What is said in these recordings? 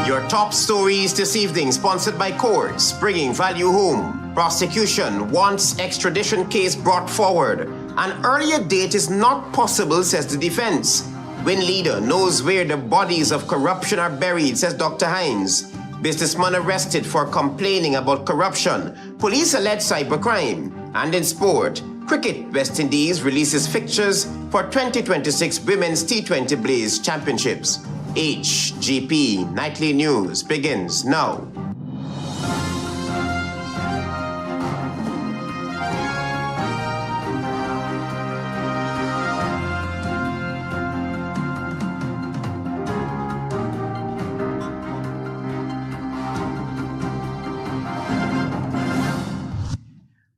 Your top stories this evening, sponsored by Courts, bringing value home. Prosecution wants extradition case brought forward. An earlier date is not possible, says the defense. Win leader knows where the bodies of corruption are buried, says Dr. HINDS. Businessman arrested for complaining about corruption. Police allege cybercrime. And in sport, cricket, West Indies releases fixtures for 2026 Women's T20 Blaze Championships. HGP Nightly News begins now.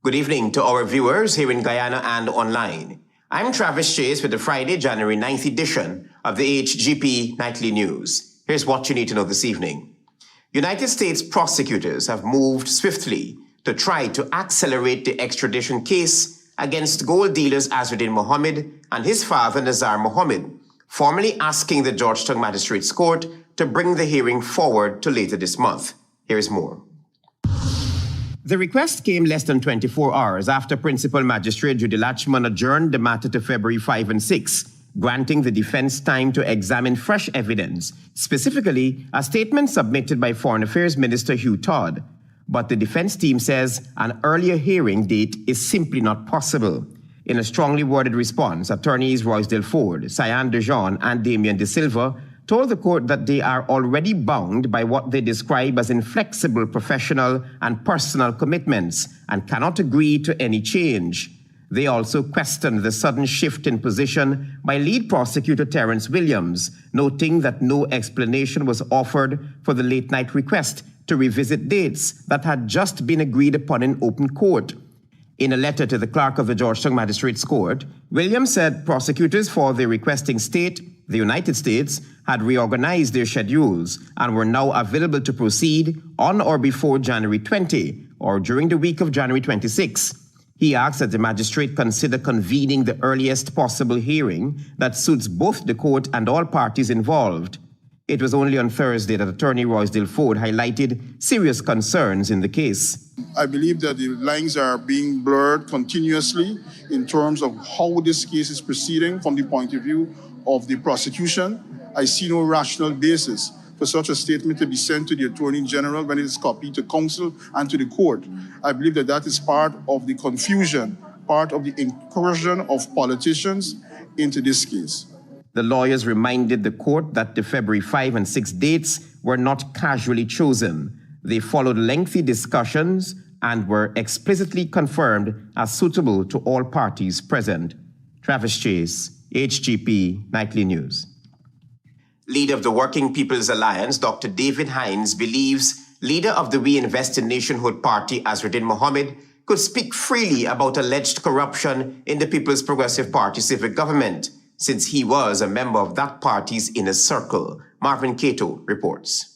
Good evening to our viewers here in Guyana and online. I'm Travis Chase with the Friday, January 9th edition of the HGP Nightly News. Here's what you need to know this evening. United States prosecutors have moved swiftly to try to accelerate the extradition case against gold dealers Azruddin Mohammed and his father Nazar Mohammed, formally asking the Georgetown Magistrates Court to bring the hearing forward to later this month. Here is more. The request came less than 24 hours after Principal Magistrate Judy Latchman adjourned the matter to February 5 and 6, granting the defense time to examine fresh evidence, specifically a statement submitted by Foreign Affairs Minister Hugh Todd. But the defense team says an earlier hearing date is simply not possible. In a strongly worded response, attorneys Roysdale Ford, Cyan DeJean, and Damien De Silva told the court that they are already bound by what they describe as inflexible professional and personal commitments and cannot agree to any change. They also questioned the sudden shift in position by lead prosecutor Terrence Williams, noting that no explanation was offered for the late-night request to revisit dates that had just been agreed upon in open court. In a letter to the clerk of the Georgetown Magistrates Court, Williams said prosecutors for the requesting state, the United States, had reorganized their schedules and were now available to proceed on or before January 20 or during the week of January 26. He asked that the magistrate consider convening the earliest possible hearing that suits both the court and all parties involved. It was only on Thursday that attorney Roysdale Ford highlighted serious concerns in the case. I believe that the lines are being blurred continuously in terms of how this case is proceeding from the point of view of the prosecution. I see no rational basis for such a statement to be sent to the Attorney General when it is copied to counsel and to the court. I believe that that is part of the confusion, part of the incursion of politicians into this case. The lawyers reminded the court that the February 5 and 6 dates were not casually chosen. They followed lengthy discussions and were explicitly confirmed as suitable to all parties present. Travis Chase, HGP Nightly News. Leader of the Working People's Alliance, Dr. David HINDS, believes leader of the We Invest in Nationhood Party, Azruddin Mohammed, could speak freely about alleged corruption in the People's Progressive Party civic government, since he was a member of that party's inner circle. Marvin Cato reports.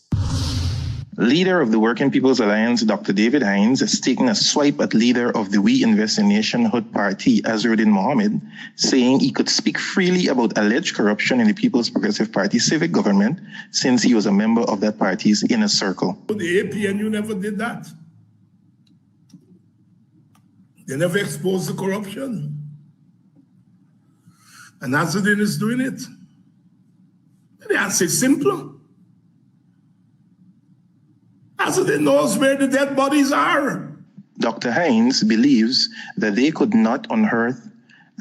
Leader of the Working People's Alliance, Dr. David HINDS, has taken a swipe at leader of the We Invest in Nationhood Party, Azruddin Mohammed, saying he could speak freely about alleged corruption in the People's Progressive Party civic government since he was a member of that party's inner circle. The APNU never did that. They never exposed the corruption. And Azruddin is doing it. The answer is simple. Azruddin knows where the dead bodies are. Dr. HINDS believes that they could not unearth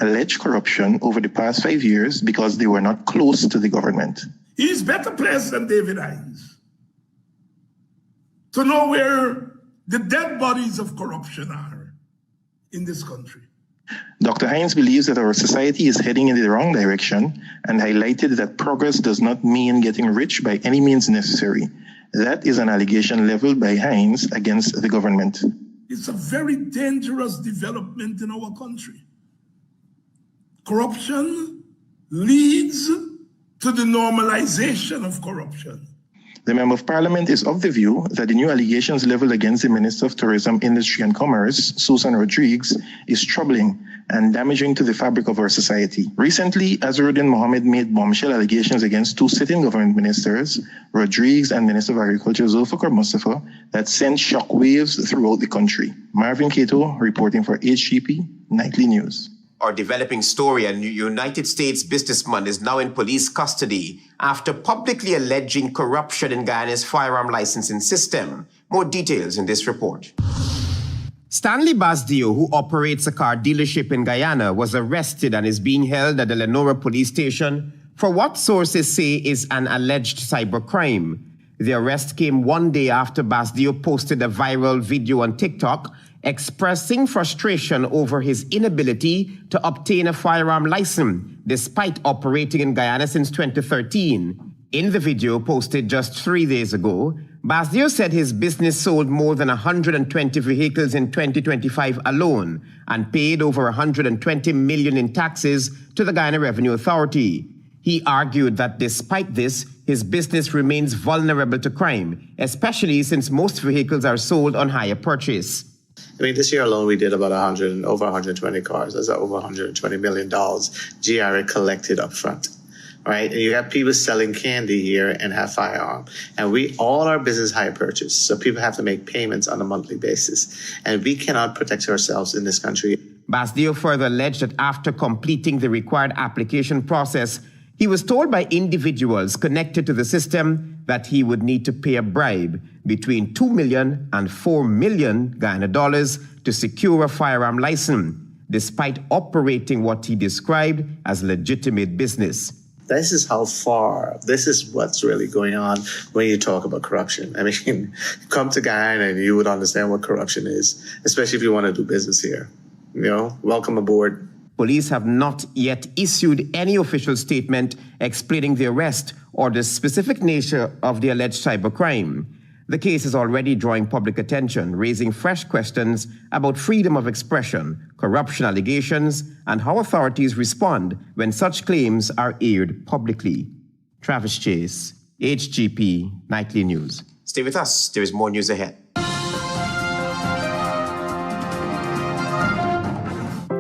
alleged corruption over the past 5 years because they were not close to the government. He's better placed than David HINDS to know where the dead bodies of corruption are in this country. Dr. HINDS believes that our society is heading in the wrong direction and highlighted that progress does not mean getting rich by any means necessary. That is an allegation leveled by HINDS against the government. It's a very dangerous development in our country. Corruption leads to the normalization of corruption. The Member of Parliament is of the view that the new allegations leveled against the Minister of Tourism, Industry and Commerce, Susan Rodriguez, is troubling and damaging to the fabric of our society. Recently, Azharuddin Mohammed made bombshell allegations against two sitting government ministers, Rodriguez and Minister of Agriculture Zulfikar Mustafa, that sent shockwaves throughout the country. Marvin Cato reporting for HGP Nightly News. Our developing story, a United States businessman is now in police custody after publicly alleging corruption in Guyana's firearm licensing system. More details in this report. Stanley Basdio, who operates a car dealership in Guyana, was arrested and is being held at the Lenora police station for what sources say is an alleged cybercrime. The arrest came one day after Basdio posted a viral video on TikTok expressing frustration over his inability to obtain a firearm license despite operating in Guyana since 2013. In the video posted just 3 days ago, Basdio said his business sold more than 120 vehicles in 2025 alone and paid over $120 million in taxes to the Guyana Revenue Authority. He argued that despite this, his business remains vulnerable to crime, especially since most vehicles are sold on hire purchase. I mean, this year alone, we did about over 120 cars. That's over $120 million GRA collected up front, right? And you have people selling candy here and have firearm. And all our business hire purchase. So people have to make payments on a monthly basis. And we cannot protect ourselves in this country. Basdio further alleged that after completing the required application process, he was told by individuals connected to the system that he would need to pay a bribe between $2 million and $4 million Guyana dollars to secure a firearm license, despite operating what he described as legitimate business. This is what's really going on when you talk about corruption. I mean, come to Guyana and you would understand what corruption is, especially if you want to do business here. You know, welcome aboard. Police have not yet issued any official statement explaining the arrest or the specific nature of the alleged cybercrime. The case is already drawing public attention, raising fresh questions about freedom of expression, corruption allegations, and how authorities respond when such claims are aired publicly. Travis Chase, HGP Nightly News. Stay with us. There is more news ahead.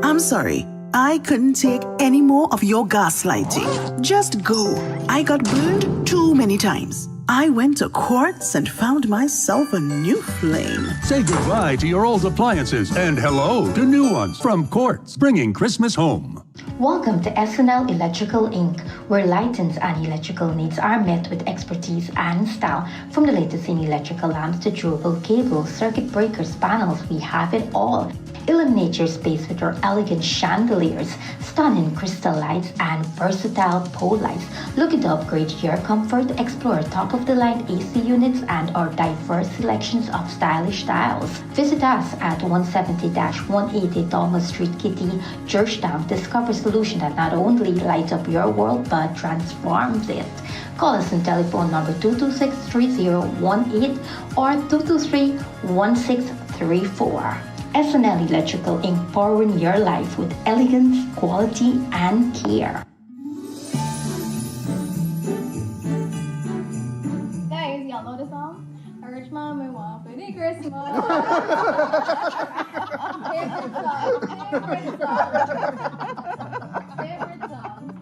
I'm sorry. I couldn't take any more of your gaslighting. Just go. I got burned too many times. I went to Quartz and found myself a new flame. Say goodbye to your old appliances and hello to new ones from Quartz, bringing Christmas home. Welcome to SNL Electrical Inc., where lighting and electrical needs are met with expertise and style. From the latest in electrical lamps to durable cables, circuit breakers, panels, we have it all. Illuminate your space with our elegant chandeliers, stunning crystal lights, and versatile pole lights. Looking to upgrade your comfort? Explore top-of-the-line AC units and our diverse selections of stylish styles. Visit us at 170-180 Thomas Street, Kitty, Georgetown. Discover a solution that not only lights up your world but transforms it. Call us on telephone number 226-3018 or 223-1634. SNL Electrical Inc., powering your life with elegance, quality, and care. Guys, y'all know the song? A rich mama want for the Christmas. Favorite song.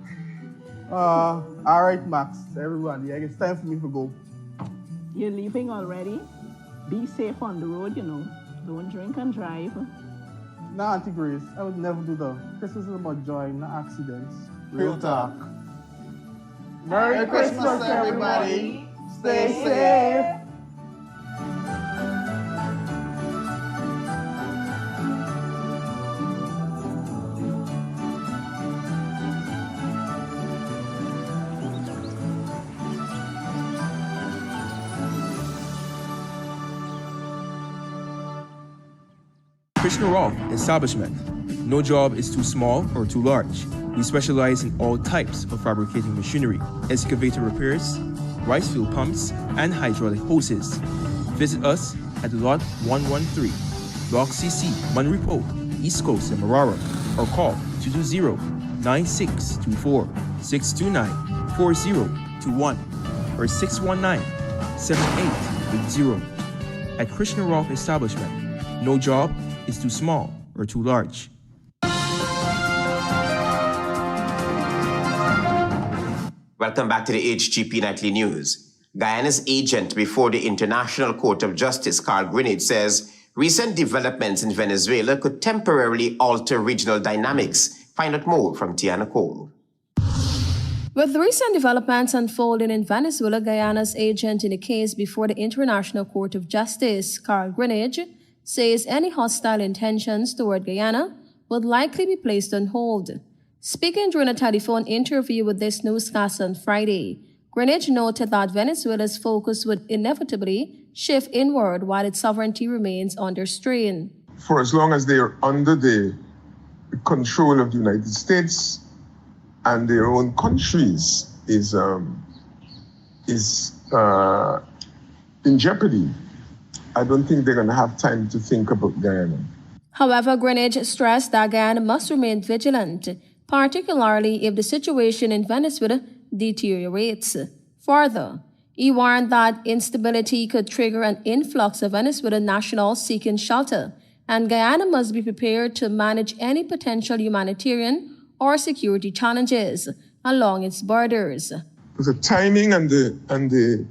All right, Max, everyone. Yeah, it's time for me to go. You're leaving already? Be safe on the road, you know. Don't drink and drive. Nah, Auntie Grace, I would never do that. Christmas is about joy, not accidents. Real talk. Merry Christmas, everybody. Stay safe. Krishna Rolf Establishment. No job is too small or too large. We specialize in all types of fabricating machinery, excavator repairs, rice field pumps, and hydraulic hoses. Visit us at Lot 113, Block CC, Manripo, East Coast, Marara, or call 220-9624-629-4021 or 7880. At Krishna Rolf Establishment, no job is too small or too large. Welcome back to the HGP Nightly News. Guyana's agent before the International Court of Justice, Carl Greenidge, says recent developments in Venezuela could temporarily alter regional dynamics. Find out more from Tiana Cole. With recent developments unfolding in Venezuela, Guyana's agent in the case before the International Court of Justice, Carl Greenidge, says any hostile intentions toward Guyana would likely be placed on hold. Speaking during a telephone interview with this newscast on Friday, Greenidge noted that Venezuela's focus would inevitably shift inward while its sovereignty remains under strain. For as long as they are under the control of the United States and their own countries is in jeopardy, I don't think they're going to have time to think about Guyana. However, Greenidge stressed that Guyana must remain vigilant, particularly if the situation in Venezuela deteriorates. Further, he warned that instability could trigger an influx of Venezuelan nationals seeking shelter, and Guyana must be prepared to manage any potential humanitarian or security challenges along its borders. The timing and the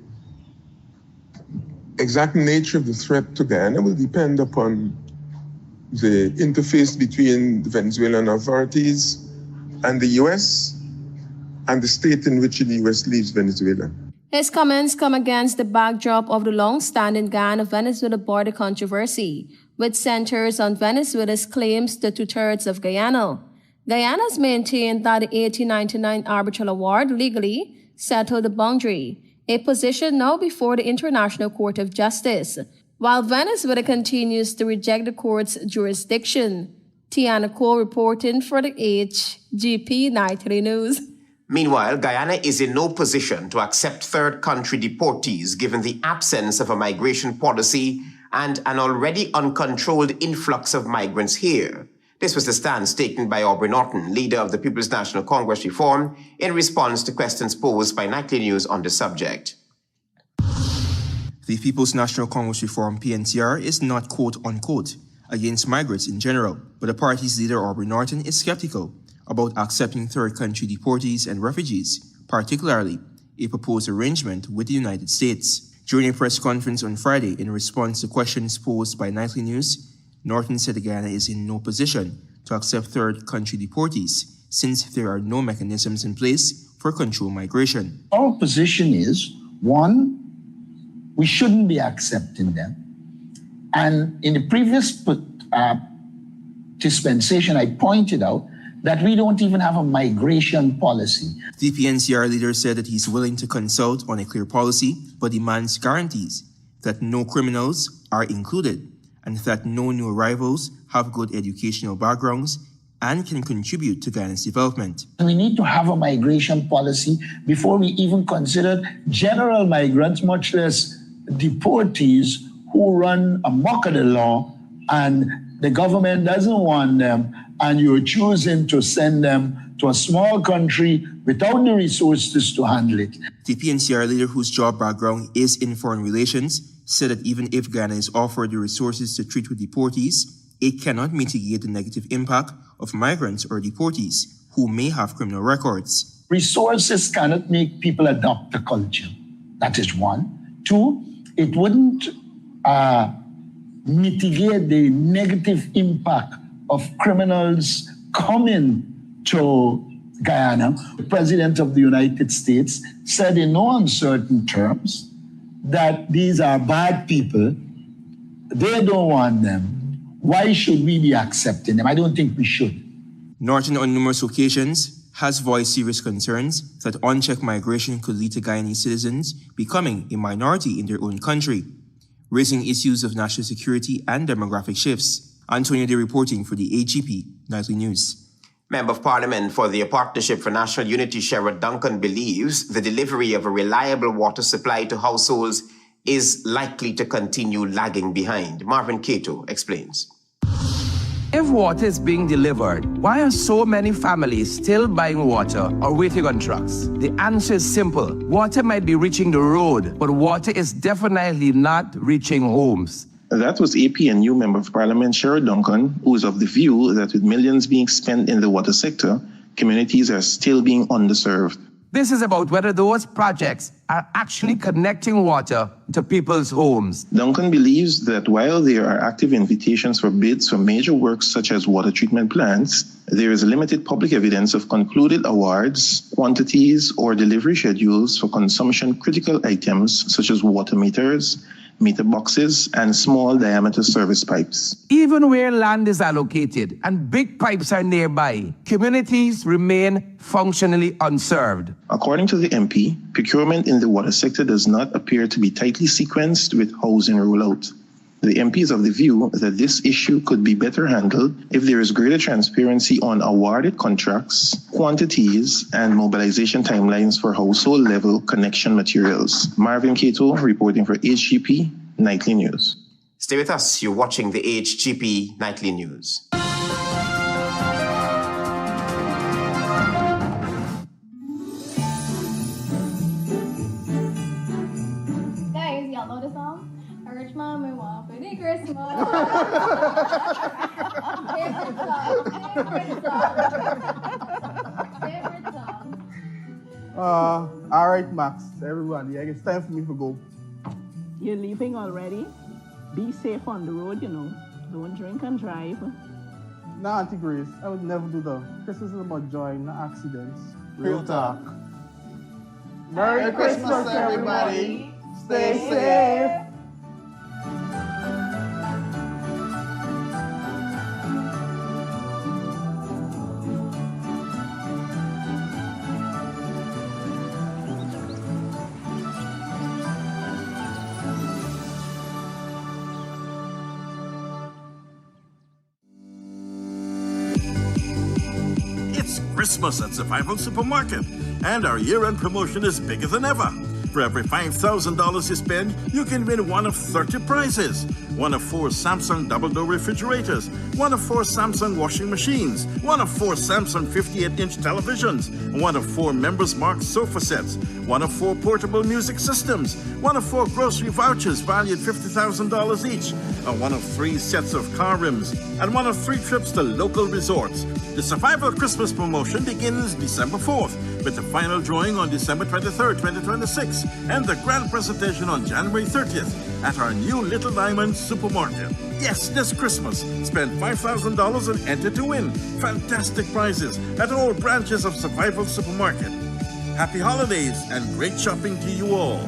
exact nature of the threat to Guyana will depend upon the interface between the Venezuelan authorities and the U.S. and the state in which the U.S. leaves Venezuela. His comments come against the backdrop of the long-standing Guyana-Venezuela border controversy, which centers on Venezuela's claims to two-thirds of Guyana. Guyana has maintained that the 1899 arbitral award legally settled the boundary, a position now before the International Court of Justice, while Venezuela continues to reject the court's jurisdiction. Tiana Cole reporting for the HGP Nightly News. Meanwhile, Guyana is in no position to accept third country deportees given the absence of a migration policy and an already uncontrolled influx of migrants here. This was the stance taken by Aubrey Norton, leader of the People's National Congress Reform, in response to questions posed by Nightly News on the subject. The People's National Congress Reform, PNCR, is not quote-unquote against migrants in general, but the party's leader, Aubrey Norton, is skeptical about accepting third country deportees and refugees, particularly a proposed arrangement with the United States. During a press conference on Friday in response to questions posed by Nightly News, Norton said Guyana is in no position to accept third country deportees since there are no mechanisms in place for controlled migration. Our position is, one, we shouldn't be accepting them. And in the previous dispensation, I pointed out that we don't even have a migration policy. The PNCR leader said that he's willing to consult on a clear policy, but demands guarantees that no criminals are included and that no new arrivals have good educational backgrounds and can contribute to Guyana's development. We need to have a migration policy before we even consider general migrants, much less deportees who run amok of the law and the government doesn't want them, and you're choosing to send them to a small country without the resources to handle it. The PNCR leader, whose job background is in foreign relations, said that even if Guyana is offered the resources to treat with deportees, it cannot mitigate the negative impact of migrants or deportees who may have criminal records. Resources cannot make people adopt the culture. That is one. Two, it wouldn't mitigate the negative impact of criminals coming to Guyana. The President of the United States said in no uncertain terms that these are bad people. They don't want them. Why should we be accepting them? I don't think we should. Norton, on numerous occasions, has voiced serious concerns that unchecked migration could lead to Guyanese citizens becoming a minority in their own country, raising issues of national security and demographic shifts. Antonio Day reporting for the HGP Nightly News. Member of Parliament for the Partnership for National Unity, Sherrod Duncan, believes the delivery of a reliable water supply to households is likely to continue lagging behind. Marvin Cato explains. If water is being delivered, why are so many families still buying water or waiting on trucks? The answer is simple. Water might be reaching the road, but water is definitely not reaching homes. That was APNU Member of Parliament Sherrod Duncan, who is of the view that with millions being spent in the water sector, communities are still being underserved. This is about whether those projects are actually connecting water to people's homes. Duncan believes that while there are active invitations for bids for major works such as water treatment plants, there is limited public evidence of concluded awards, quantities, or delivery schedules for consumption-critical items such as water meters, meter boxes, and small diameter service pipes. Even where land is allocated and big pipes are nearby, communities remain functionally unserved. According to the MP, procurement in the water sector does not appear to be tightly sequenced with housing rollout. The MP is of the view that this issue could be better handled if there is greater transparency on awarded contracts, quantities, and mobilization timelines for household-level connection materials. Marvin Cato reporting for HGP Nightly News. Stay with us. You're watching the HGP Nightly News. Guys, y'all know the song? Rich mom and one for the Christmas. Favorite song. All right, Max, everybody, I guess it's time for me to go. You're leaving already? Be safe on the road, you know. Don't drink and drive. Nah, Auntie Grace, I would never do that. Christmas is about joy, not accidents. Real talk. Merry Christmas, everybody. Stay safe. Christmas at Survival Supermarket, and our year-end promotion is bigger than ever. For every $5,000 you spend, you can win one of 30 prizes. One of 4 Samsung double-door refrigerators, one of 4 Samsung washing machines, one of 4 Samsung 58-inch televisions, one of 4 Members Mark sofa sets, one of 4 portable music systems, one of 4 grocery vouchers valued $50,000 each, and one of 3 sets of car rims, and one of 3 trips to local resorts. The Survival Christmas promotion begins December 4th, with the final drawing on December 23rd, 2026, and the grand presentation on January 30th at our new Little Diamond Supermarket. Yes, this Christmas, spend $5,000 and enter to win fantastic prizes at all branches of Survival Supermarket. Happy holidays and great shopping to you all.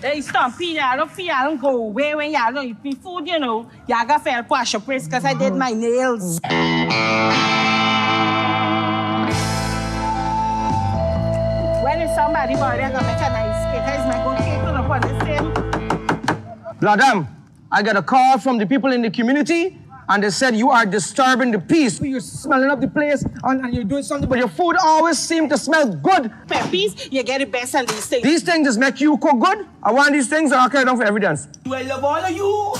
They stop me, I don't go away when you don't eat food, you know. You got fair wash your place because I did my nails. When is somebody boy, they're gonna make a nice cake. Is my good cake on upon the same? Madam, I got a call from the people in the community, and they said you are disturbing the peace. You're smelling up the place, and you're doing something, but your food always seems to smell good. Peppies, you get the best on these things. These things just make you cook good. I want these things, and I'll carry them for evidence. I love all of you.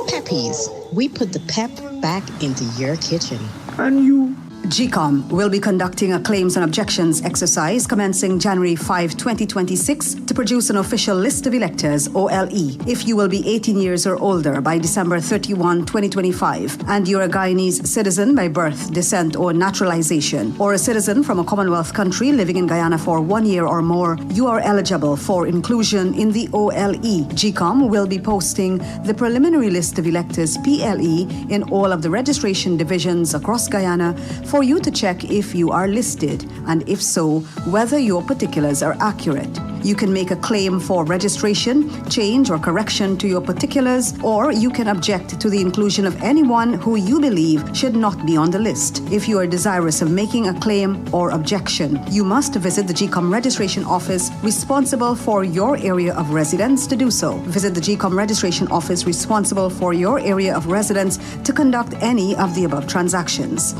Peppies, we put the pep back into your kitchen. And you. GECOM will be conducting a claims and objections exercise commencing January 5, 2026 to produce an official list of electors, OLE, if you will be 18 years or older by December 31, 2025, and you're a Guyanese citizen by birth, descent, or naturalization, or a citizen from a Commonwealth country living in Guyana for 1 year or more, you are eligible for inclusion in the OLE. GECOM will be posting the preliminary list of electors, PLE, in all of the registration divisions across Guyana for you to check if you are listed, and if so, whether your particulars are accurate. You can make a claim for registration, change or correction to your particulars, or you can object to the inclusion of anyone who you believe should not be on the list. If you are desirous of making a claim or objection, you must visit the GECOM registration office responsible for your area of residence to do so. Visit the GECOM registration office responsible for your area of residence to conduct any of the above transactions.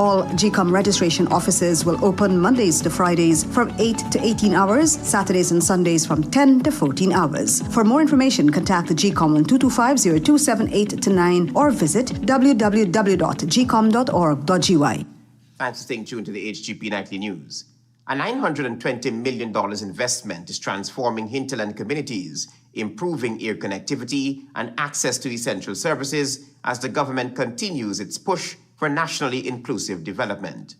All GECOM registration offices will open Mondays to Fridays from 8 to 18 hours, Saturdays and Sundays from 10 to 14 hours. For more information, contact the GECOM on 225-0278-9 or visit www.gecom.org.gy. Thanks for staying tuned to the HGP Nightly News. A $920 million investment is transforming hinterland communities, improving air connectivity and access to essential services as the government continues its push for nationally inclusive development.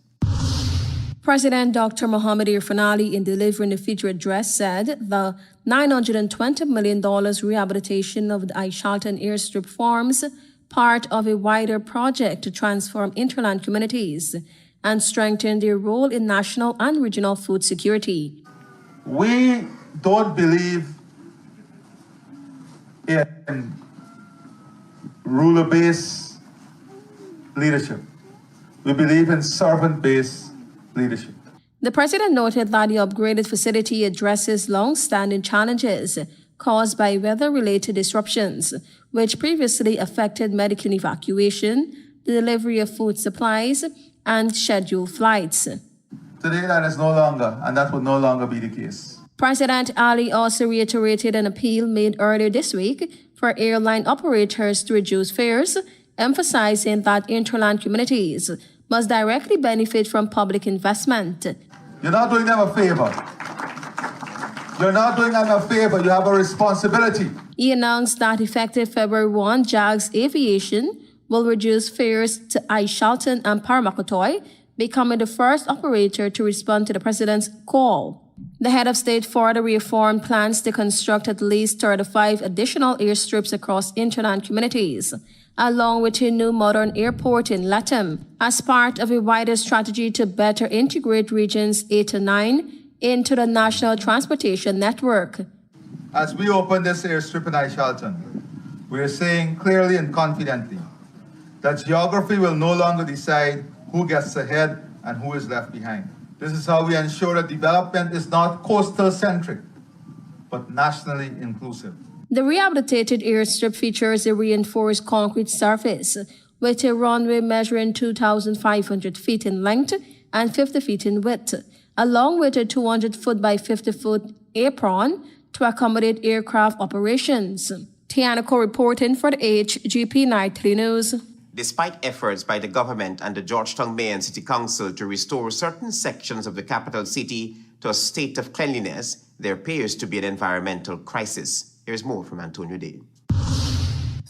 President Dr. Mohamed Irfanali, in delivering a feature address, said the $920 million rehabilitation of the Aishaltan airstrip forms part of a wider project to transform hinterland communities and strengthen their role in national and regional food security. We don't believe in ruler-based leadership. We believe in servant-based leadership. The president noted that the upgraded facility addresses long-standing challenges caused by weather-related disruptions, which previously affected medical evacuation, the delivery of food supplies, and scheduled flights. Today that is no longer, and that will no longer be the case. President Ali also reiterated an appeal made earlier this week for airline operators to reduce fares, emphasizing that hinterland communities must directly benefit from public investment. You're not doing them a favor. You're not doing them a favor. You have a responsibility. He announced that effective February 1, JAGS Aviation will reduce fares to Aishaltan and Paramakotoi, becoming the first operator to respond to the president's call. The head of state further reaffirmed plans to construct at least 35 additional airstrips across hinterland communities, along with a new modern airport in Latam, as part of a wider strategy to better integrate regions 8 to 9 into the national transportation network. As we open this airstrip in Aishaltan, we are saying clearly and confidently that geography will no longer decide who gets ahead and who is left behind. This is how we ensure that development is not coastal-centric, but nationally inclusive. The rehabilitated airstrip features a reinforced concrete surface with a runway measuring 2,500 feet in length and 50 feet in width, along with a 200-foot by 50-foot apron to accommodate aircraft operations. Tianaco reporting for the HGP Nightly News. Despite efforts by the government and the Georgetown Mayor and City Council to restore certain sections of the capital city to a state of cleanliness, there appears to be an environmental crisis. Here's more from Antonio Day.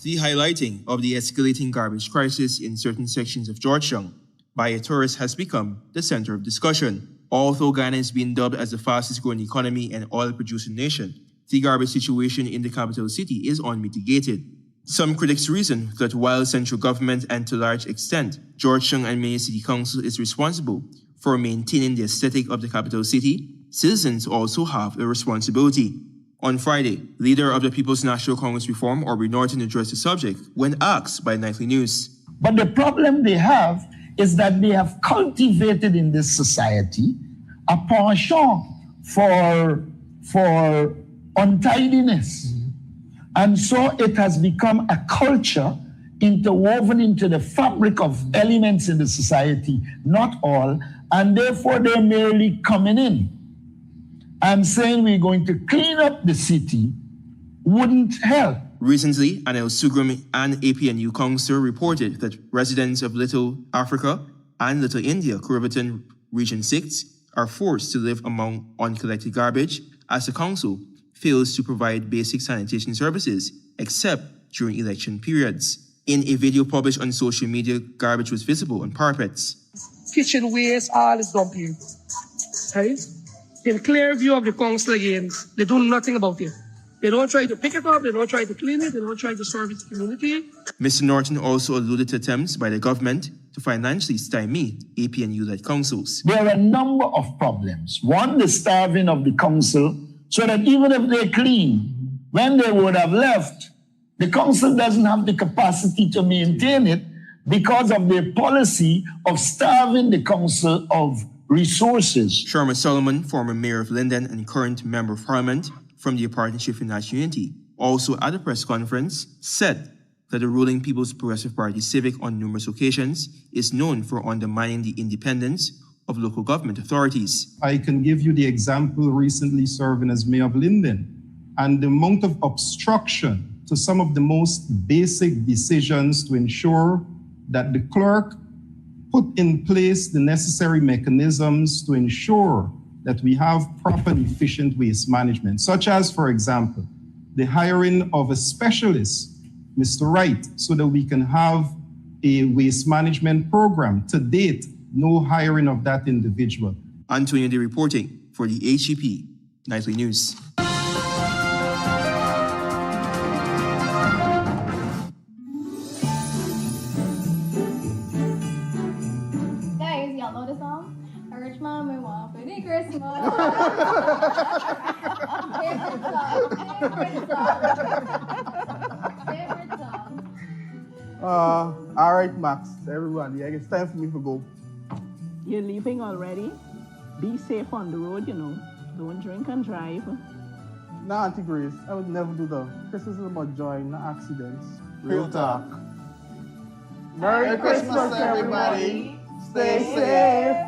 The highlighting of the escalating garbage crisis in certain sections of Georgetown by tourists has become the center of discussion. Although Guyana is being dubbed as the fastest growing economy and oil-producing nation, the garbage situation in the capital city is unmitigated. Some critics reason that while central government and to a large extent, Georgetown and Mayor City Council is responsible for maintaining the aesthetic of the capital city, citizens also have a responsibility. On Friday, leader of the People's National Congress Reform, Aubrey Norton, addressed the subject when asked by Nightly News. But the problem they have is that they have cultivated in this society a penchant for untidiness. And so it has become a culture interwoven into the fabric of elements in the society, not all, and therefore they're merely coming in and saying we're going to clean up the city wouldn't help. Recently, Anil Sugrum and APNU Council reported that residents of Little Africa and Little India, Caribbean Region 6, are forced to live among uncollected garbage as the council fails to provide basic sanitation services except during election periods. In a video published on social media, garbage was visible on parapets. Kitchen waste, all is dumped here. Right? In clear view of the council again, they do nothing about it. They don't try to pick it up, they don't try to clean it, they don't try to serve its community. Mr. Norton also alluded to attempts by the government to financially stymie APNU-led councils. There are a number of problems. One, the starving of the council, so that even if they clean, when they would have left, the council doesn't have the capacity to maintain it because of their policy of starving the council of resources. Sharma Solomon, former mayor of Linden and current member of parliament from the Partnership for National Unity, also at a press conference, said that the ruling People's Progressive Party Civic on numerous occasions is known for undermining the independence of local government authorities. I can give you the example recently serving as mayor of Linden and the amount of obstruction to some of the most basic decisions to ensure that the clerk put in place the necessary mechanisms to ensure that we have proper and efficient waste management, such as, for example, the hiring of a specialist, Mr. Wright, so that we can have a waste management program. To date, no hiring of that individual. Antonio Day reporting for the HGP Nightly News. Guys, y'all know the song? A rich man may want for the Christmas. Favorite song. All right, Max, everybody, it's time for me to go. You're leaving already? Be safe on the road, you know. Don't drink and drive. Nah, Auntie Grace, I would never do that. Christmas is about joy, not accidents. Real talk. Merry Christmas, everybody. Stay safe.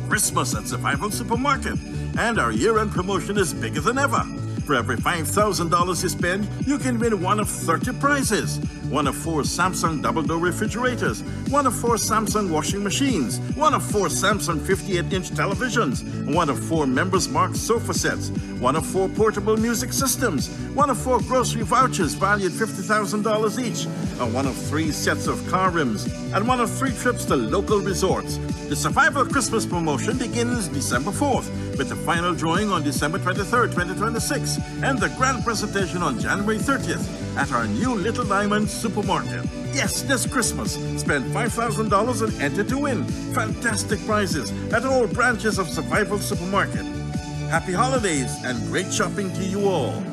Christmas at Survival Supermarket, and our year-end promotion is bigger than ever. For every $5,000 you spend, you can win one of 30 prizes. One of 4 Samsung double-door refrigerators, one of 4 Samsung washing machines, one of 4 Samsung 58-inch televisions, one of 4 Members Mark sofa sets, one of 4 portable music systems, one of 4 grocery vouchers valued $50,000 each, and one of 3 sets of car rims, and one of 3 trips to local resorts. The Survival Christmas promotion begins December 4th, with the final drawing on December 23rd, 2026, and the grand presentation on January 30th at our new Little Diamond Supermarket. Yes, this Christmas, spend $5,000 and enter to win fantastic prizes at all branches of Survival Supermarket. Happy holidays and great shopping to you all.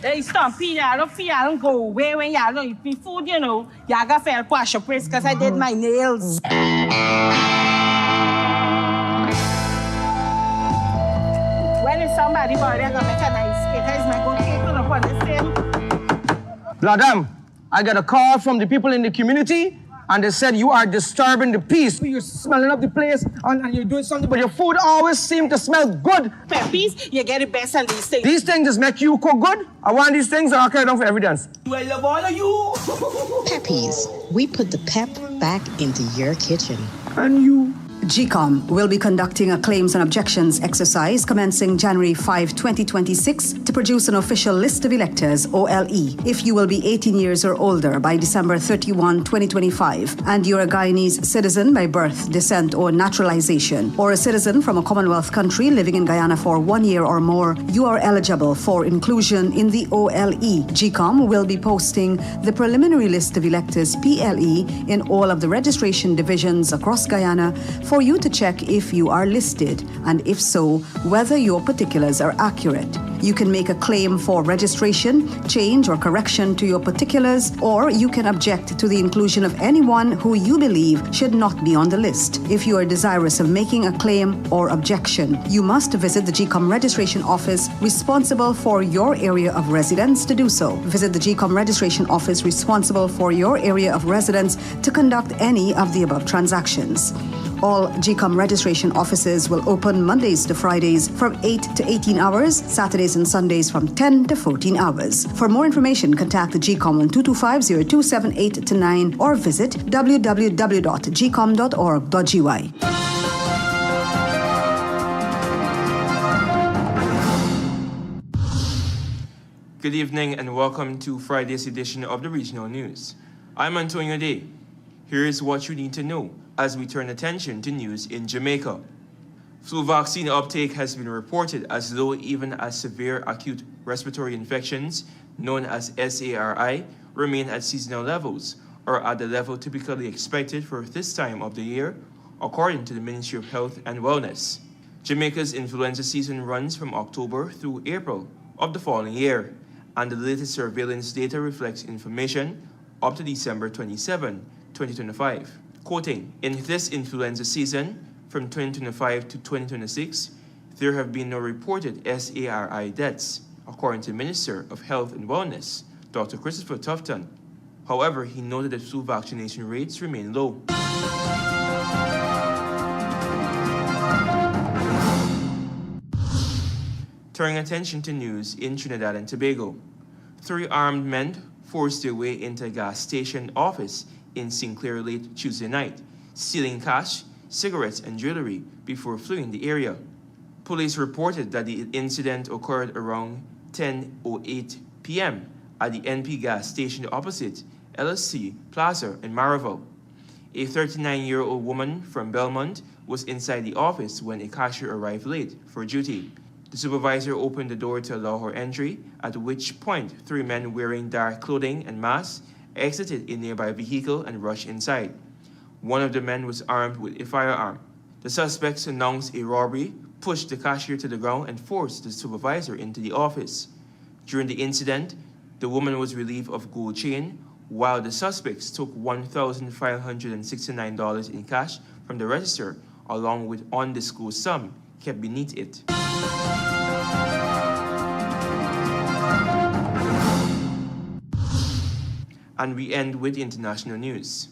Hey, stop, I don't feel I don't go away when y'all don't eat me food, you know. Y'all got fair wash your place because I did my nails. When is somebody body gonna make a nice cake? Is my good cake on upon the same? Madam, I got a call from the people in the community, and they said you are disturbing the peace. You're smelling up the place, and you're doing something, but your food always seems to smell good. Peppies, you get the best on these things. These things just make you cook good? I want these things, or I'll carry them for evidence. I love all of you. Peppies, we put the pep back into your kitchen. And you? GECOM will be conducting a claims and objections exercise commencing January 5, 2026 to produce an official list of electors, OLE, if you will be 18 years or older by December 31, 2025, and you're a Guyanese citizen by birth, descent, or naturalization, or a citizen from a Commonwealth country living in Guyana for 1 year or more, you are eligible for inclusion in the OLE. GECOM will be posting the preliminary list of electors, PLE, in all of the registration divisions across Guyana for you to check if you are listed, and if so, whether your particulars are accurate. You can make a claim for registration, change or correction to your particulars, or you can object to the inclusion of anyone who you believe should not be on the list. If you are desirous of making a claim or objection, you must visit the GECOM registration office responsible for your area of residence to do so. Visit the GECOM registration office responsible for your area of residence to conduct any of the above transactions. All GECOM registration offices will open Mondays to Fridays from 8 to 18 hours, Saturdays and Sundays from 10 to 14 hours. For more information, contact the GECOM on 225-0278-9 or visit www.gecom.org.gy. Good evening and welcome to Friday's edition of the Regional News. I'm Antonio Day. Here is what you need to know as we turn attention to news in Jamaica. Flu vaccine uptake has been reported as low even as severe acute respiratory infections, known as SARI, remain at seasonal levels, or at the level typically expected for this time of the year, according to the Ministry of Health and Wellness. Jamaica's influenza season runs from October through April of the following year, and the latest surveillance data reflects information up to December 27, 2025. Quoting, in this influenza season, from 2025 to 2026, there have been no reported SARI deaths, according to the Minister of Health and Wellness, Dr. Christopher Tufton. However, he noted that flu vaccination rates remain low. Turning attention to news in Trinidad and Tobago. 3 armed men forced their way into a gas station office in Sinclair late Tuesday night, stealing cash, cigarettes, and jewelry before fleeing the area. Police reported that the incident occurred around 10:08 p.m. at the NP gas station opposite LSC Plaza in Marival. A 39-year-old woman from Belmont was inside the office when a cashier arrived late for duty. The supervisor opened the door to allow her entry, at which point 3 men wearing dark clothing and masks exited a nearby vehicle and rushed inside. One of the men was armed with a firearm. The suspects announced a robbery, pushed the cashier to the ground, and forced the supervisor into the office. During the incident, the woman was relieved of gold chain, while the suspects took $1,569 in cash from the register, along with undisclosed sum kept beneath it. And we end with international news.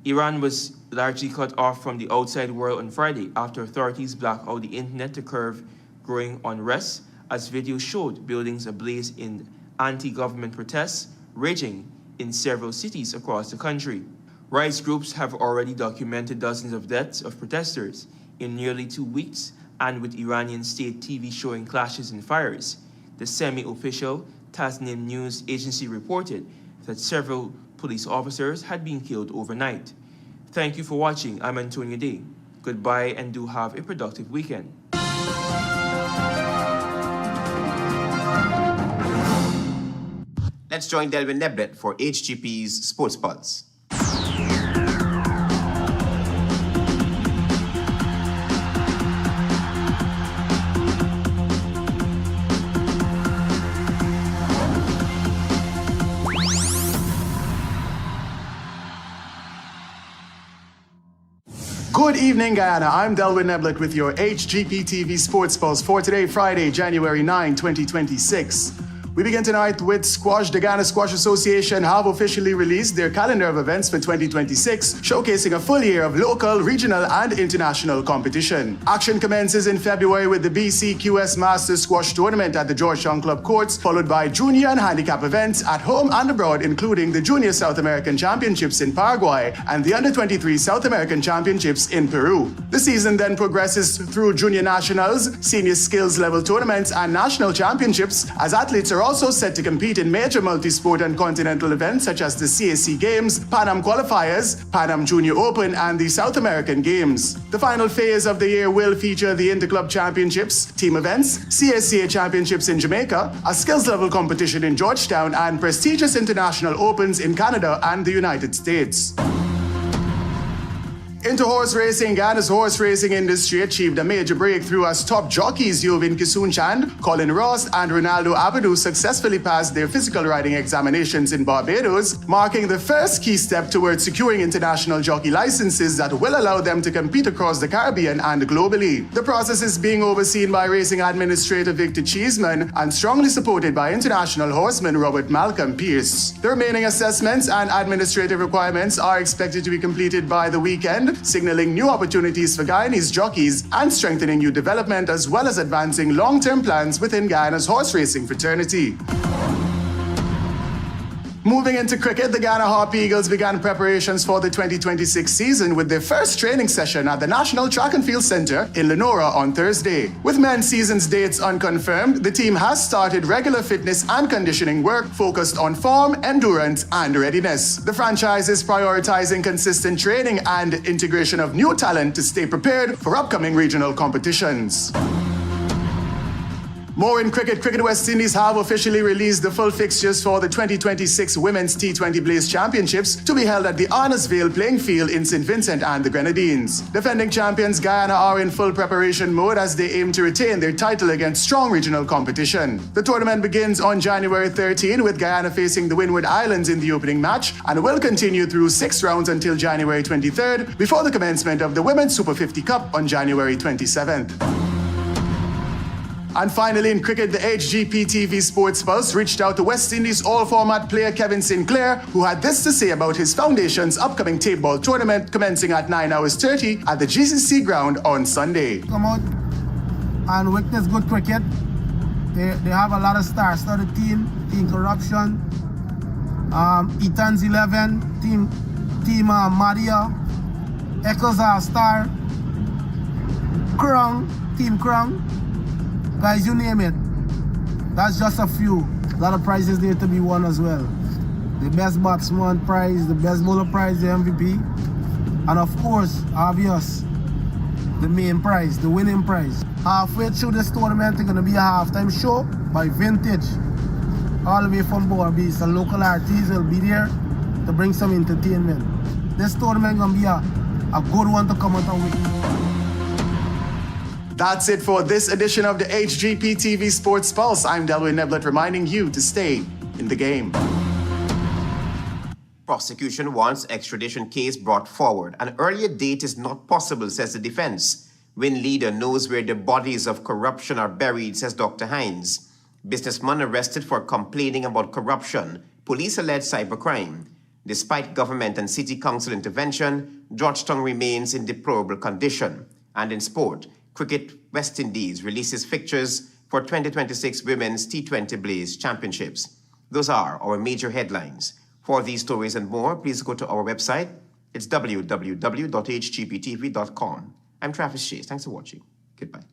Iran was largely cut off from the outside world on Friday after authorities blacked out the internet to curb growing unrest, as videos showed buildings ablaze in anti-government protests raging in several cities across the country. Rights groups have already documented dozens of deaths of protesters in nearly 2 weeks, and with Iranian state TV showing clashes and fires. The semi-official Tasnim news agency reported that several police officers had been killed overnight. Thank you for watching. I'm Antonio Day. Goodbye and do have a productive weekend. Let's join Delvin Neblet for HGP's Sports Pulse. Good evening, Guyana. I'm Delvin Neblet with your HGP TV Sports Pulse for today, Friday, January 9, 2026. We begin tonight with squash. The Guyana Squash Association have officially released their calendar of events for 2026, showcasing a full year of local, regional, and international competition. Action commences in February with the BCQS Masters Squash Tournament at the Georgetown Club Courts, followed by junior and handicap events at home and abroad, including the Junior South American Championships in Paraguay and the Under-23 South American Championships in Peru. The season then progresses through junior nationals, senior skills level tournaments, and national championships, as athletes are also set to compete in major multi-sport and continental events such as the CAC Games, Pan Am Qualifiers, Pan Am Junior Open, and the South American Games. The final phase of the year will feature the Interclub Championships, team events, CSCA Championships in Jamaica, a skills level competition in Georgetown, and prestigious international opens in Canada and the United States. Into horse racing, Guyana's horse racing industry achieved a major breakthrough as top jockeys Yovin Kisoonchand, Colin Ross, and Ronaldo Abadou successfully passed their physical riding examinations in Barbados, marking the first key step towards securing international jockey licenses that will allow them to compete across the Caribbean and globally. The process is being overseen by racing administrator Victor Cheeseman and strongly supported by international horseman Robert Malcolm Pierce. The remaining assessments and administrative requirements are expected to be completed by the weekend, signaling new opportunities for Guyanese jockeys and strengthening youth development, as well as advancing long-term plans within Guyana's horse racing fraternity. Moving into cricket, the Guyana Harp Eagles began preparations for the 2026 season with their first training session at the National Track and Field Centre in Lenora on Thursday. With men's season's dates unconfirmed, the team has started regular fitness and conditioning work focused on form, endurance, and readiness. The franchise is prioritizing consistent training and integration of new talent to stay prepared for upcoming regional competitions. More in cricket. Cricket West Indies have officially released the full fixtures for the 2026 Women's T20 Blaze Championships to be held at the Arnorsville playing field in St. Vincent and the Grenadines. Defending champions Guyana are in full preparation mode as they aim to retain their title against strong regional competition. The tournament begins on January 13 with Guyana facing the Windward Islands in the opening match and will continue through 6 rounds until January 23rd before the commencement of the Women's Super 50 Cup on January 27th. And finally, in cricket, the HGP TV Sports Pulse reached out to West Indies all-format player Kevin Sinclair, who had this to say about his foundation's upcoming tape ball tournament commencing at 9:30 at the GCC ground on Sunday. Come out and witness good cricket. They have a lot of stars. Started team corruption, Eton's 11, team Maria, Echoes are star, Krung, team Krung. Guys, you name it. That's just a few. A lot of prizes there to be won as well. The best batsman prize, the best bowler prize, the MVP. And of course, obvious, the main prize, the winning prize. Halfway through this tournament, there's gonna be a halftime show by Vintage. All the way from Borby. So local artists will be there to bring some entertainment. This tournament gonna be a good one to come out with. That's it for this edition of the HGP TV Sports Pulse. I'm Delwyn Neblett reminding you to stay in the game. Prosecution wants extradition case brought forward. An earlier date is not possible, says the defense. Win leader knows where the bodies of corruption are buried, says Dr. HINDS. Businessman arrested for complaining about corruption. Police allege cybercrime. Despite government and city council intervention, Georgetown remains in deplorable condition. And in sport, Cricket West Indies releases fixtures for 2026 Women's T20 Blaze Championships. Those are our major headlines. For these stories and more, please go to our website. It's www.hgptv.com. I'm Travis Chase. Thanks for watching. Goodbye.